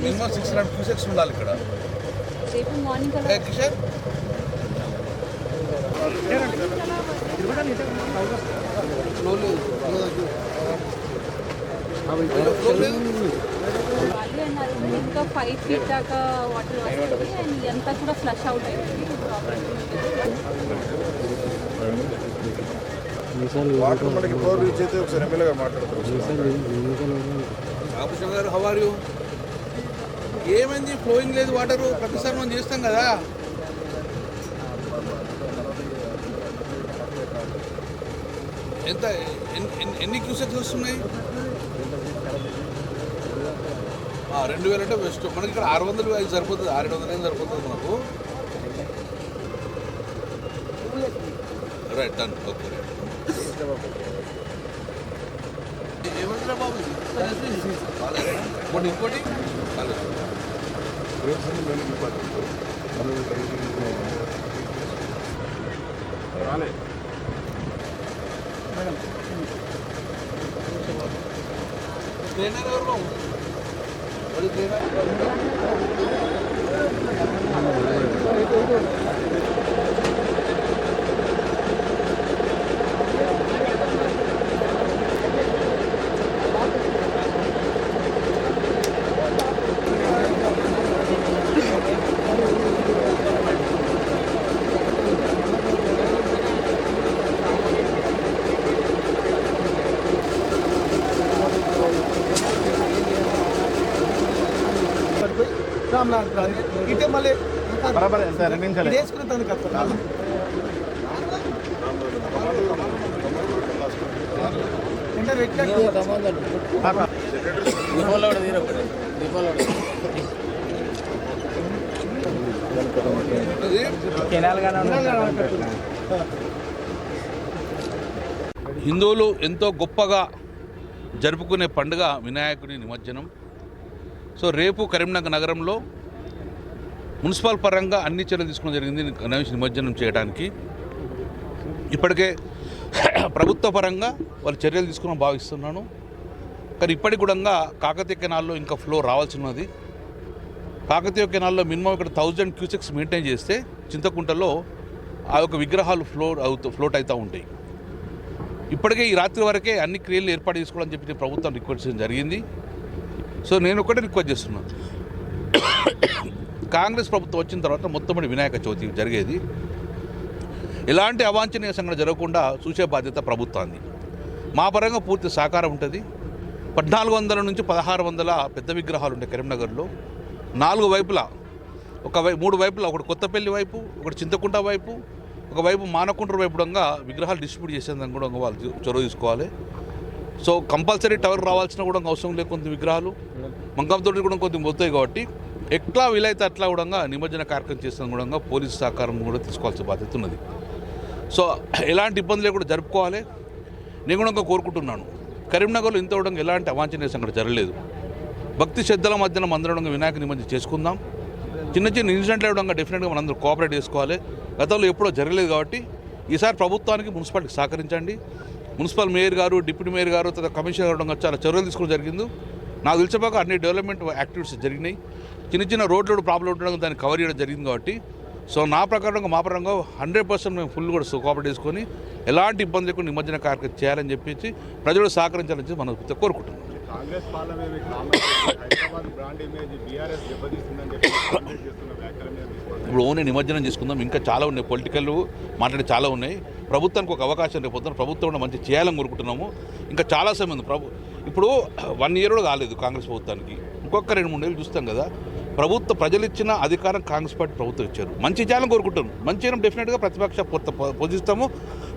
Minimum 600 cusecs ఉండాలి ఇక్కడ. రేపు మార్నింగ్ కిషన్ వాళ్ళు అన్నారు ఇంకా 5 feet దాకా వాటర్ వస్తుంది అండ్ ఇదంతా కూడా ఫ్లష్ అవుట్ అయింది. వాటర్ మనకి ఫ్లోర్ రీచ్ అయితే ఒకసారి ఎమ్మెల్యే గారు మాట్లాడతారు. రామకృష్ణ గారు, హౌ ఆర్ యూ? ఏమైంది? ఫ్లోయింగ్ లేదు వాటర్. ప్రతిసారి మనం చేస్తాం కదా. ఎంత ఎన్ని క్యూసెక్స్ వస్తున్నాయి? 2000 అంటే బెస్ట్. మనకి ఇక్కడ 600 అవి సరిపోతుంది, 600 ఏం సరిపోతుంది మనకు. Right, done. ఓకే, ఏమంటారా బాబు? ఇంకోటి ట్రైనర్ ఎవరు బాబు? ఇటే మళ్ళీ బరాబర్ ఎంత 2 నిమిషాలు వేసుకుని హిందువులు ఎంతో గొప్పగా జరుపుకునే పండుగ వినాయకుడి నిమజ్జనం. సో రేపు కరీంనగర్ నగరంలో మున్సిపల్ పరంగా అన్ని చర్యలు తీసుకోవడం జరిగింది గణేష్ నిమజ్జనం చేయడానికి. ఇప్పటికే ప్రభుత్వ పరంగా వాళ్ళు చర్యలు తీసుకుని భావిస్తున్నాను. కానీ ఇప్పటికి కూడా కాకతీయ కెనాల్లో ఇంకా ఫ్లో రావాల్సి ఉన్నది. కాకతీయ కెనాల్లో మినిమం ఇక్కడ 1000 క్యూసెక్స్ మెయింటైన్ చేస్తే చింతకుంటలో ఆ యొక్క విగ్రహాలు ఫ్లోట్ అవుతూ ఉంటాయి. ఇప్పటికే ఈ రాత్రి వరకే అన్ని క్రియలు ఏర్పాటు చేసుకోవాలని చెప్పి ప్రభుత్వం రిక్వెస్ట్ చేయడం జరిగింది. సో నేను ఒకటే రిక్వెస్ట్ చేస్తున్నాను, కాంగ్రెస్ ప్రభుత్వం వచ్చిన తర్వాత మొట్టమొదటి వినాయక చవితి జరిగేది. ఎలాంటి అవాంఛనీయ సంఘటన జరగకుండా చూసే బాధ్యత ప్రభుత్వాన్ని. మా పరంగా పూర్తి సహకారం ఉంటుంది. 1400 నుంచి 1600 పెద్ద విగ్రహాలు ఉంటాయి కరీంనగర్లో. 4 వైపులా 3 వైపులా, ఒకటి కొత్తపల్లి వైపు, ఒకటి చింతకుంట వైపు, ఒకవైపు మానకుంట్ర వైపు విగ్రహాలు డిస్ట్రిబ్యూట్ చేసేందుకు కూడా వాళ్ళు చొరవ తీసుకోవాలి. సో కంపల్సరీ టవర్ రావాల్సిన కూడా అవసరం లేదు. కొంత విగ్రహాలు మంకంతో కూడా కొంచెం పోతాయి కాబట్టి ఎట్లా వీలైతే అట్లా కూడా నిమజ్జన కార్యక్రమం చేసిన కూడా పోలీసు సహకారం కూడా తీసుకోవాల్సిన బాధ్యత ఉన్నది. సో ఎలాంటి ఇబ్బందులు కూడా జరుపుకోవాలి. నేను కూడా కోరుకుంటున్నాను, కరీంనగర్లో ఇంత కూడా ఎలాంటి అవాంఛనీయ సంఘటన జరగలేదు. భక్తి శ్రద్ధల మధ్యన అందరం వినాయక నిమజ్జనం చేసుకుందాం. చిన్న చిన్న ఇన్సిడెంట్లు కూడా డెఫినెట్గా మనందరూ కోఆపరేట్ చేసుకోవాలి. గతంలో ఎప్పుడో జరగలేదు కాబట్టి ఈసారి ప్రభుత్వానికి మున్సిపాలిటీకి సహకరించండి. మున్సిపల్ మేయర్ గారు, డిప్యూటీ మేయర్ గారు, తర్వాత కమిషనర్ గారు చాలా చర్యలు తీసుకోవడం జరిగింది. నాకు తెలిసిపోక అన్ని డెవలప్మెంట్ యాక్టివిటీస్ జరిగినాయి. చిన్న చిన్న రోడ్లు ప్రాబ్లం ఉండడం దాన్ని కవర్ చేయడం జరిగింది కాబట్టి సో నా ప్రకారంగా మా పరంగా 100% మేము ఫుల్ కూడా కోఆపరేట్ చేసుకొని ఎలాంటి ఇబ్బంది లేకుండా నిమజ్జన కార్యక్రమం చేయాలని చెప్పేసి ప్రజలు సహకరించాలని చెప్పి మనం కోరుకుంటున్నాం. కాంగ్రెస్ పాలన హైదరాబాద్ బ్రాండ్ ఇమేజ్ బీఆర్ఎస్ దెబ్బతీస్తుందని చెప్పి కాంగ్రెస్ చేస్తున్న వ్యాఖ్యల మీద ఇప్పుడు ఓన్లీ నిమజ్జనం చేసుకుందాం. ఇంకా చాలా ఉన్నాయి, పొలిటికల్ మాట్లాడే చాలా ఉన్నాయి. ప్రభుత్వానికి ఒక అవకాశం రేపుతున్నాం. ప్రభుత్వం కూడా మంచి చేయాలని కోరుకుంటున్నాము. ఇంకా చాలా సమయం ఉంది. ఇప్పుడు 1 year కూడా కాలేదు కాంగ్రెస్ ప్రభుత్వానికి. ఇంకొక 2-3 ఏళ్ళు చూస్తాం కదా. ప్రజలు ఇచ్చిన అధికారం కాంగ్రెస్ పార్టీ ప్రభుత్వం ఇచ్చారు. మంచి చేయాలని కోరుకుంటాం. మంచి చేయడం డెఫినెట్గా ప్రతిపక్ష పోషిస్తాము.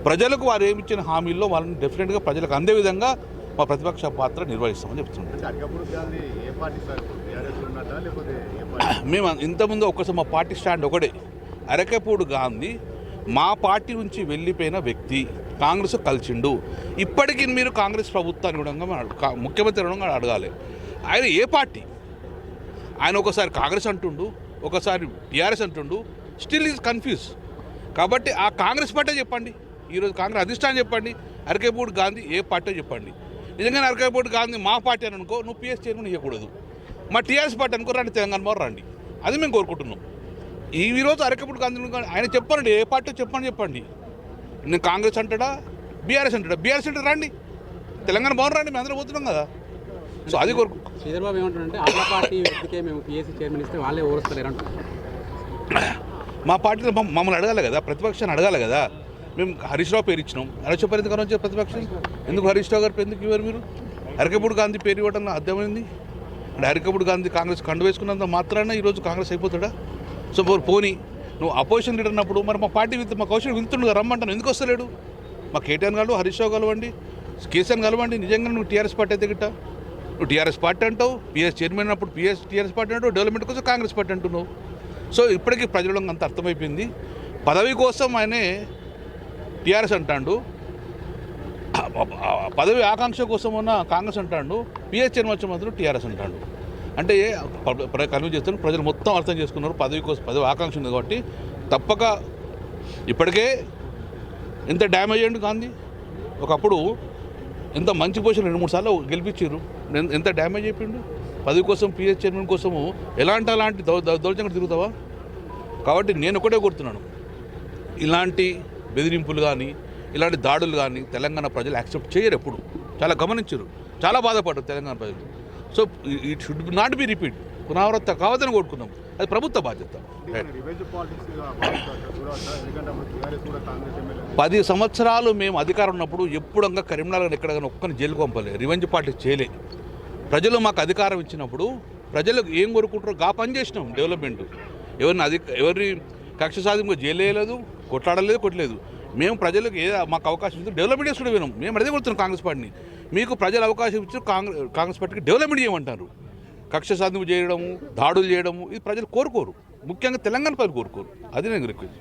ప్రజలకు వారు ఏమి ఇచ్చిన హామీల్లో వాళ్ళని డెఫినెట్గా ప్రజలకు అందే విధంగా మా ప్రతిపక్ష పాత్ర నిర్వహిస్తామని చెప్తున్నాం. మేము ఇంతకుముందు ఒక్కసారి మా పార్టీ స్టాండ్ ఒకటే, అరకపూడి గాంధీ మా పార్టీ నుంచి వెళ్ళిపోయిన వ్యక్తి, కాంగ్రెస్ కలిసిండు. ఇప్పటికీ మీరు కాంగ్రెస్ ప్రభుత్వాన్ని కూడా ముఖ్యమంత్రి కూడా అడగాలి. ఆయన ఏ పార్టీ? ఆయన ఒకసారి కాంగ్రెస్ అంటుండు, ఒకసారి టీఆర్ఎస్ అంటుండు, స్టిల్ ఈజ్ కన్ఫ్యూజ్. కాబట్టి ఆ కాంగ్రెస్ పార్టీ చెప్పండి, ఈరోజు కాంగ్రెస్ అధిష్టానం చెప్పండి, అరకపూడి గాంధీ ఏ పార్టీ చెప్పండి. నిజంగానే అరకపూడి గాంధీ మా పార్టీ అని అనుకో, నువ్వు పిఎస్ చైర్మన్ ఇవ్వకూడదు. మా టీఆర్ఎస్ పార్టీ అనుకో రండి, తెలంగాణ మోరు రండి, అది మేము కోరుకుంటున్నాం. ఈరోజు అరకప్పుడు గాంధీ ఆయన చెప్పండి, ఏ పార్టీ చెప్పండి. నేను కాంగ్రెస్ అంటాడా, బీఆర్ఎస్ అంటాడా? బీఆర్ఎస్ అంటే రండి, తెలంగాణ మోరు రండి, మేము అందరం పోతున్నాం కదా. సో అది కోరుకుంటున్నాం. శ్రీధర్ బాబు ఏమంటారంటే ఆళ్ళ పార్టీ వ్యక్తికే మేము పిఎస్సీ చైర్మన్ ఇస్తే వాళ్ళే ఓరుస్తలేరు అంటున్నారు. మా పార్టీలో మమ్మల్ని అడగాలి కదా, ప్రతిపక్షాన్ని అడగాలి కదా. మేము హరీష్ రావు పేరు ఇచ్చినాం. హరీష్ రావు పేరు ఎందుకు అనొచ్చు ప్రతిపక్షం? ఎందుకు హరీష్ రావు గారి పేరు ఎందుకు ఇవ్వరు మీరు? అరకపూడి గాంధీ పేరు ఇవ్వడం అర్థమైంది. అంటే అరకపూడి గాంధీ కాంగ్రెస్ కండు వేసుకున్నంత మాత్రాన ఈరోజు కాంగ్రెస్ అయిపోతాడా? సో పోనీ నువ్వు అపోజిషన్ లీడర్ అన్నప్పుడు మరి మా పార్టీ మా కౌశల్ వింటుండగా రమ్మంటాను, ఎందుకు వస్తలేడు? మా కేటీఆర్ గారు, హరీష్ రావు కలవండి, కేసీఆర్ కలవండి. నిజంగా నువ్వు టీఆర్ఎస్ పార్టీ అయితే గిట్ట నువ్వు టీఆర్ఎస్ పార్టీ అంటావు, పిఎస్ చైర్మన్ అన్నప్పుడు టీఆర్ఎస్ పార్టీ అంటావు, డెవలప్మెంట్ కోసం కాంగ్రెస్ పార్టీ అంటున్నావు. సో ఇప్పటికీ ప్రజలకు అంత అర్థమైపోయింది. పదవి కోసం ఆయనే టీఆర్ఎస్ అంటాడు, పదవి ఆకాంక్ష కోసం ఉన్న కాంగ్రెస్ అంటాడు, పిఎస్ చైర్మన్ వచ్చే మాత్రం టీఆర్ఎస్ అంటాడు. అంటే కన్విన్స్ చేస్తాను, ప్రజలు మొత్తం అర్థం చేసుకున్నారు. పదవి కోసం పదవి ఆకాంక్ష ఉంది కాబట్టి తప్పక. ఇప్పటికే ఎంత డ్యామేజ్ అయ్యండు గాంధీ. ఒకప్పుడు ఎంత మంచి పొజిషన్ 2-3 సార్లు గెలిపించారు, ఎంత డ్యామేజ్ అయిపోయిండు. పదవి కోసం పిఎస్ చైర్మన్ కోసము అలాంటి దౌర్జన్యంగా తిరుగుతావా? కాబట్టి నేను ఒకటే కోరుతున్నాను, ఇలాంటి బెదిరింపులు కానీ ఇలాంటి దాడులు కానీ తెలంగాణ ప్రజలు యాక్సెప్ట్ చేయరు. ఎప్పుడు చాలా గమనించరు, చాలా బాధపడ్డారు తెలంగాణ ప్రజలు. So it should not be repeat, పునరావృత కావద్దని కోరుకున్నాం. అది ప్రభుత్వ బాధ్యత. 10 సంవత్సరాలు మేము అధికారం ఉన్నప్పుడు ఎప్పుడంగా కరీంనగర్ ఎక్కడైనా ఒక్కని జైలుకు పంపలే, రివెంజ్ పార్టీ చేయలే. ప్రజలు మాకు అధికారం ఇచ్చినప్పుడు ప్రజలకు ఏం కోరుకుంటారో గా పని చేసినాం. డెవలప్మెంట్ ఎవరిని కక్ష సాధింపు జైలు వేయలేదు, కొట్టలేదు. మేము ప్రజలకు మాకు అవకాశం ఇచ్చి డెవలప్మెంట్ చేసుకుంటూ వినాం. మేము అదే కోరుతున్నాం కాంగ్రెస్ పార్టీని. మీకు ప్రజలు అవకాశం ఇచ్చి కాంగ్రెస్ పార్టీకి డెవలప్మెంట్ చేయమంటారు. కక్ష సాధింపు చేయడము, దాడులు చేయడము ఇది ప్రజలు కోరుకోరు. ముఖ్యంగా తెలంగాణ ప్రజలు కోరుకోరు. అది నేను రిక్వెస్ట్.